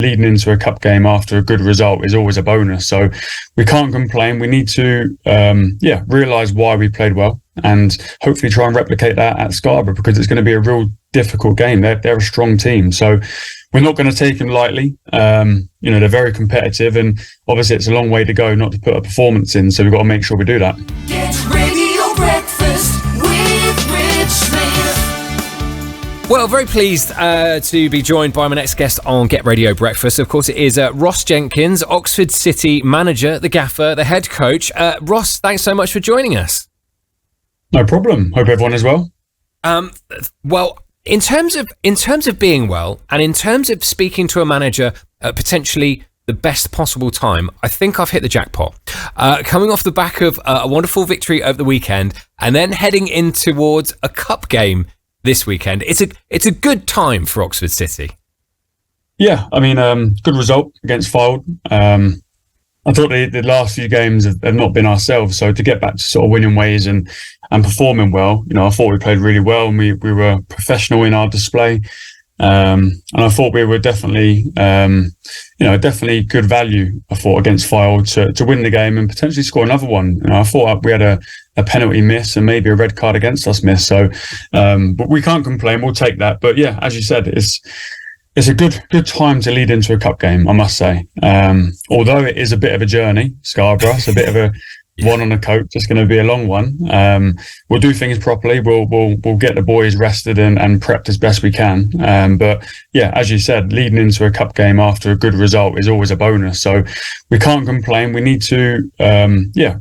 leading into a cup game after a good result is always a bonus. So we can't complain. We need to, realise why we played well and hopefully try and replicate that at Scarborough, because it's going to be a real difficult game. They're a strong team. So we're not going to take them lightly. They're very competitive, and obviously it's a long way to go not to put a performance in. So we've got to make sure we do that. Get Radio Breakfast with Rich Smith. Well, very pleased to be joined by my next guest on Get Radio Breakfast. Of course, it is Ross Jenkins, Oxford City manager, the gaffer, the head coach. Ross, thanks so much for joining us. No problem. Hope everyone is well. Well, in terms of being well, and in terms of speaking to a manager at potentially the best possible time, I think I've hit the jackpot. Coming off the back of a wonderful victory over the weekend, and then heading in towards a cup game this weekend. It's a good time for Oxford City. Yeah, I mean, good result against Fylde. I thought the last few games have not been ourselves, so to get back to sort of winning ways and performing well, I thought we played really well, and we were professional in our display. And I thought we were definitely good value, I thought, against Fylde to win the game and potentially score another one. I thought we had a penalty miss and maybe a red card against us miss. So, but we can't complain. We'll take that. But yeah, as you said, it's a good time to lead into a cup game, I must say. Although it is a bit of a journey, Scarborough, it's a bit of a one on a coach. It's going to be a long one. We'll do things properly. We'll get the boys rested and prepped as best we can. But yeah, as you said, leading into a cup game after a good result is always a bonus. So we can't complain. We need to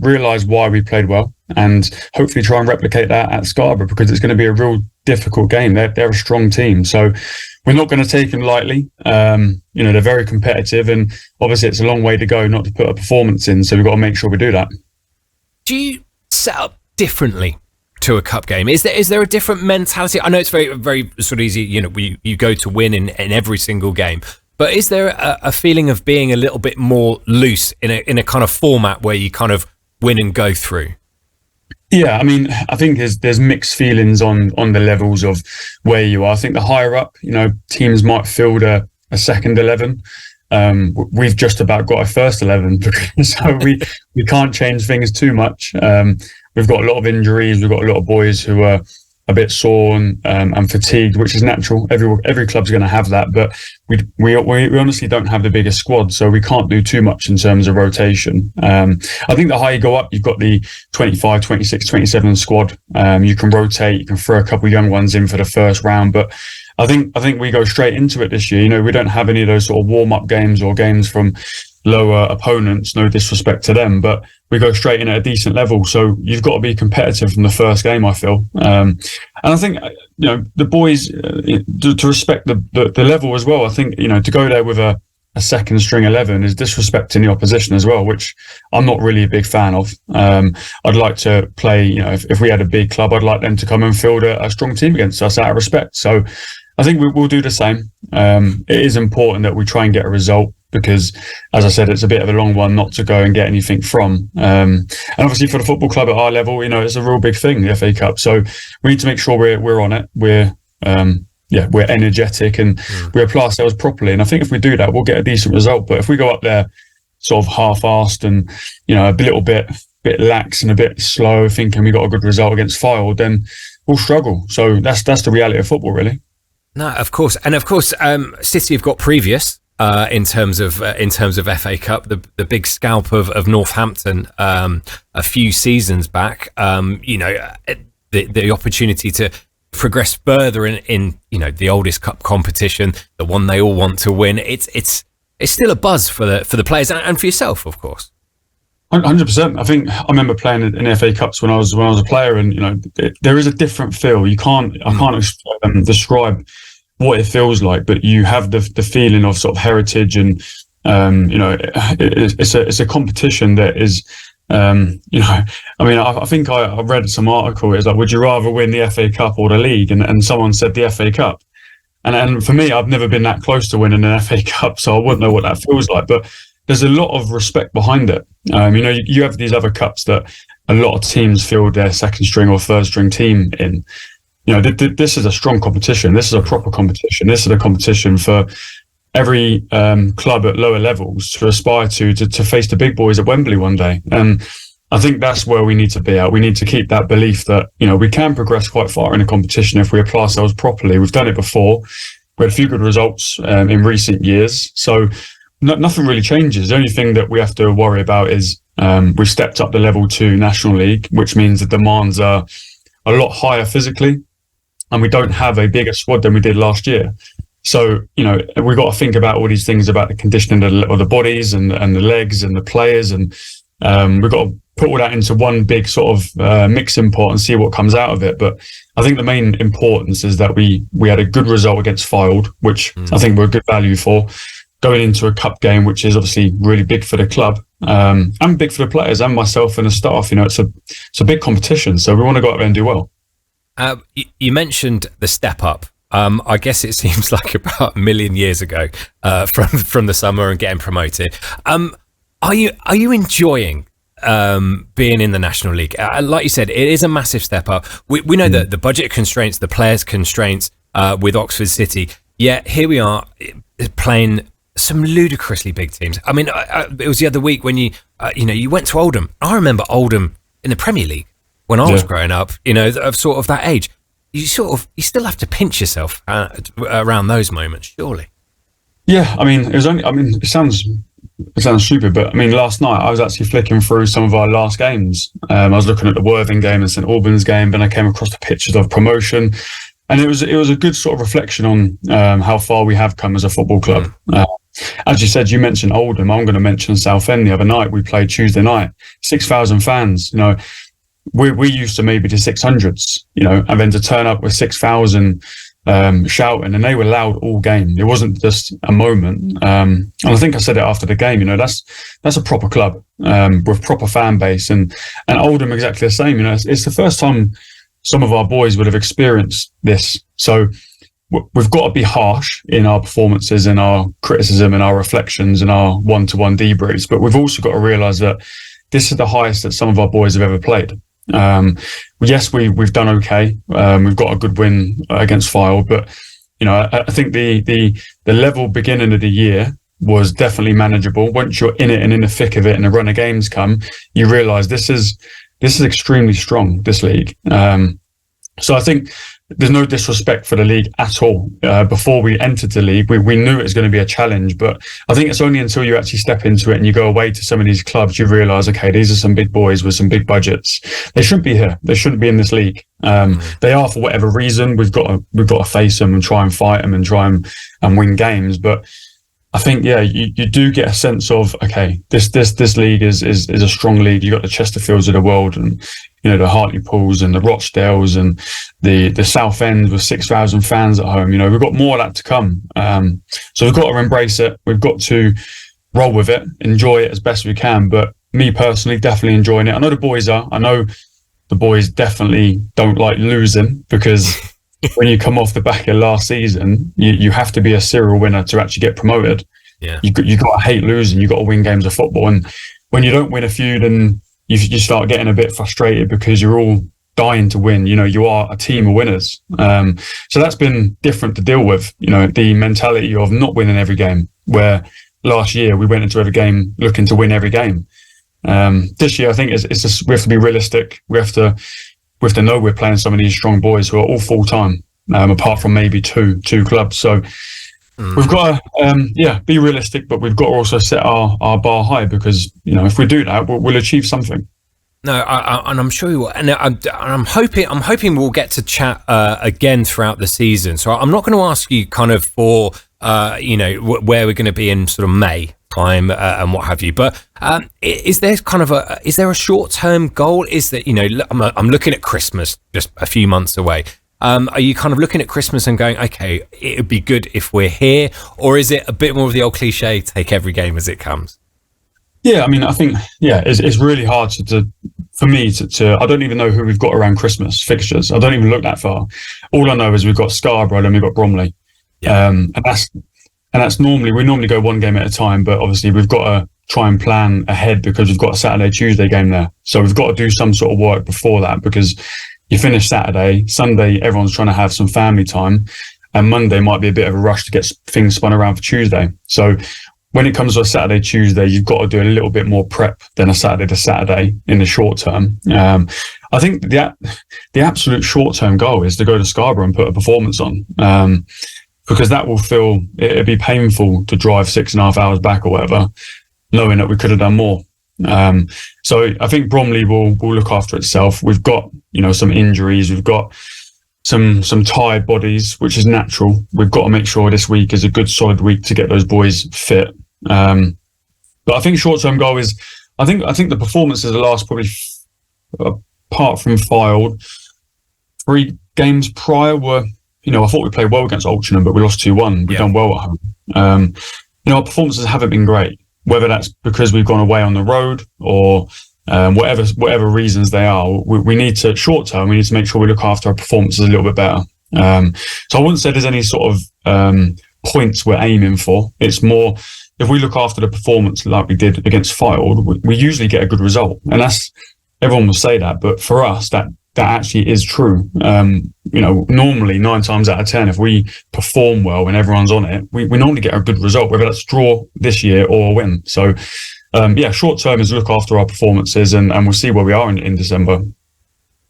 realise why we played well and hopefully try and replicate that at Scarborough, because it's going to be a real difficult game. They're a strong team. So we're not going to take them lightly. They're very competitive, and obviously it's a long way to go not to put a performance in. So we've got to make sure we do that. Do you set up differently to a cup game? Is there a different mentality? I know it's very, very sort of easy. You go to win in every single game, but is there a feeling of being a little bit more loose in a kind of format where you kind of win and go through? Yeah, I mean, I think there's mixed feelings on the levels of where you are. I think the higher up, teams might field a second 11. We've just about got a first 11, so we can't change things too much. We've got a lot of injuries. We've got a lot of boys who are a bit sore and fatigued, which is natural. Every club's going to have that, but we honestly don't have the biggest squad, so we can't do too much in terms of rotation. I think the higher you go up, you've got the 25, 26, 27 squad. You can rotate, you can throw a couple of young ones in for the first round, but I think we go straight into it this year. We don't have any of those sort of warm-up games or games from lower opponents, no disrespect to them, but we go straight in at a decent level. So you've got to be competitive from the first game, I feel. And I think, the boys, to respect the level as well, I think, to go there with a second string 11 is disrespecting the opposition as well, which I'm not really a big fan of. I'd like to play, if we had a big club, I'd like them to come and field a strong team against us out of respect. So I think we'll do the same. It is important that we try and get a result, because, as I said, it's a bit of a long one not to go and get anything from. And obviously for the football club at our level, it's a real big thing, the FA Cup. So we need to make sure we're on it. We're energetic and we apply ourselves properly. And I think if we do that, we'll get a decent result. But if we go up there sort of half-assed and, a little bit lax and a bit slow, thinking we got a good result against Fylde, then we'll struggle. So that's the reality of football, really. No, of course. And of course, City have got previous in terms of FA Cup, the big scalp of Northampton a few seasons back. The opportunity to progress further in the oldest cup competition, the one they all want to win. It's still a buzz for the players and for yourself, of course. 100%. I think I remember playing in FA Cups when I was a player, and there is a different feel. I can't describe what it feels like, but you have the feeling of sort of heritage, and it's a competition that is. I think I read some article. It's like, would you rather win the FA Cup or the league? And someone said the FA Cup, and for me, I've never been that close to winning an FA Cup, so I wouldn't know what that feels like. But there's a lot of respect behind it. You have these other cups that a lot of teams field their second string or third string team in. This is a strong competition. This is a proper competition. This is a competition for every club at lower levels to aspire to face the big boys at Wembley one day. And I think that's where we need to be at. We need to keep that belief that, we can progress quite far in a competition if we apply ourselves properly. We've done it before. We had a few good results in recent years. So nothing really changes. The only thing that we have to worry about is we've stepped up the level 2 National League, which means the demands are a lot higher physically, and we don't have a bigger squad than we did last year. So, we've got to think about all these things about the conditioning of the bodies and the legs and the players. And we've got to put all that into one big sort of mixing pot and see what comes out of it. But I think the main importance is that we had a good result against Fylde, which I think we're a good value for, going into a cup game, which is obviously really big for the club and big for the players and myself and the staff. It's a big competition. So we want to go out there and do well. You mentioned the step up. I guess it seems like about a million years ago from the summer and getting promoted. Are you enjoying being in the National League? Like you said, it is a massive step up. We know that the budget constraints, the players constraints with Oxford City. Yet here we are playing some ludicrously big teams. I mean, it was the other week when you went to Oldham. I remember Oldham in the Premier League when I was growing up. Of sort of that age. You still have to pinch yourself around those moments, surely. Yeah, it sounds stupid, but last night I was actually flicking through some of our last games. I was looking at the Worthing game and St Albans game, then I came across the pictures of promotion, and it was a good sort of reflection on how far we have come as a football club. As you said, you mentioned Oldham. I'm going to mention Southend. The other night we played Tuesday night, 6,000 fans. We used to maybe the 600s, and then to turn up with 6,000 shouting, and they were loud all game. It wasn't just a moment. And I think I said it after the game, that's a proper club with proper fan base, and Oldham exactly the same. It's the first time some of our boys would have experienced this. So we've got to be harsh in our performances, in our criticism, in our reflections, in our one-to-one debriefs. But we've also got to realise that this is the highest that some of our boys have ever played. Yes, we've done okay. We've got a good win against Fylde, but I think the level beginning of the year was definitely manageable. Once you're in it and in the thick of it and the run of games come, you realise this is extremely strong, this league. So I think there's no disrespect for the league at all. Before we entered the league, we knew it was going to be a challenge, but I think it's only until you actually step into it and you go away to some of these clubs, you realise, okay, these are some big boys with some big budgets. They shouldn't be here. They shouldn't be in this league. They are for whatever reason. We've got to face them and try and fight them and try and win games. But I think, you do get a sense of, okay, this league is a strong league. You've got the Chesterfields of the world, and the Hartlepools and the Rochdales and the South End with 6,000 fans at home. We've got more of that to come. So we've got to embrace it. We've got to roll with it, enjoy it as best we can. But me personally, definitely enjoying it. I know the boys are. I know the boys definitely don't like losing, because when you come off the back of last season, you have to be a serial winner to actually get promoted. Yeah, you got to hate losing. You got to win games of football, and when you don't win a few, then you start getting a bit frustrated because you're all dying to win. You are a team of winners. So that's been different to deal with. The mentality of not winning every game, where last year we went into every game looking to win every game. This year, I think it's just, we have to be realistic. We have to know we're playing some of these strong boys who are all full time, apart from maybe two clubs. So we've got to be realistic, but we've got to also set our bar high, because if we do that, we'll achieve something. No, and I'm sure you will, and I'm hoping we'll get to chat again throughout the season. So I'm not going to ask you kind of for where we're going to be in sort of May time and what have you. But is there a short term goal? Is that I'm looking at Christmas, just a few months away. Are you kind of looking at Christmas and going, okay, it would be good if we're here, or is it a bit more of the old cliche, take every game as it comes? Yeah, I think it's really hard for me to I don't even know who we've got around Christmas fixtures. I don't even look that far. All I know is we've got Scarborough and we've got Bromley. Yeah. And that's normally, we normally go one game at a time, but obviously we've got to try and plan ahead because we've got a Saturday, Tuesday game there. So we've got to do some sort of work before that, because you finish Saturday, Sunday, everyone's trying to have some family time. and Monday might be a bit of a rush to get things spun around for Tuesday. So when it comes to a Saturday, Tuesday, you've got to do a little bit more prep than a Saturday to Saturday in the short term. I think the absolute short term goal is to go to Scarborough and put a performance on, because that will feel, it'd be painful to drive 6.5 hours back or whatever, knowing that we could have done more. So I think Bromley will look after itself. We've got, some injuries. We've got some tired bodies, which is natural. We've got to make sure this week is a good solid week to get those boys fit. But I think short-term goal is, I think the performances of the last probably, apart from Fylde, 3 games prior were, I thought we played well against Oxfordshire, but we lost 2-1. We've done well at home. Our performances haven't been great, whether that's because we've gone away on the road or whatever reasons they are. We need to, short term, we need to make sure we look after our performances a little bit better. So I wouldn't say there's any sort of points we're aiming for. It's more, if we look after the performance like we did against Fylde, we usually get a good result. And that's, everyone will say that, but for us, that actually is true. Normally 9 times out of 10, if we perform well when everyone's on it, we normally get a good result, whether that's draw this year or win. So short term is look after our performances, and we'll see where we are in December.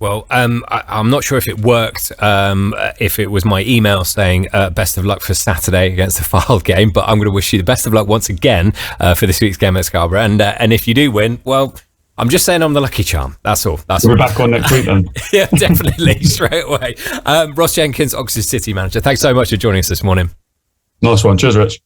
Well, I'm not sure if it worked, if it was my email saying best of luck for Saturday against the Fylde game, but I'm going to wish you the best of luck once again for this week's game at Scarborough. And if you do win, well, I'm just saying I'm the lucky charm. That's all. We're back on next week then. Yeah, definitely, straight away. Ross Jenkins, Oxford City manager, thanks so much for joining us this morning. Nice one. Cheers, Rich.